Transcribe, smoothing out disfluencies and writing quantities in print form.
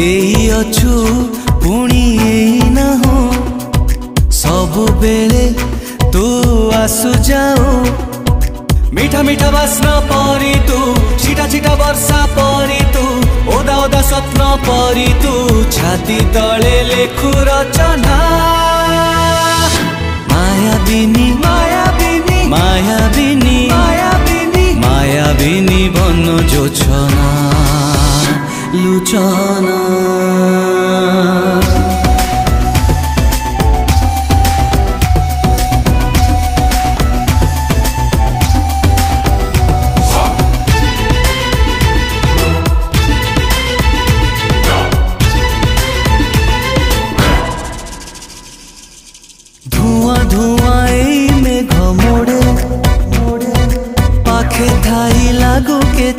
एई अछु पुणी एई ना हो सब बेले तू आसु जाओ मीठा मीठा बास्ना परी तू छिटा छिटा वर्षा परी तू ओदा ओदा स्वप्न परी तू छाती तले लेखु रचना मायाबिनी मायाबिनी मायाबिनी मायाबिनी मायाबिनी बन जोछना लुचना धुआं धुआं मेघ मोड़े पाखे थाई लागो के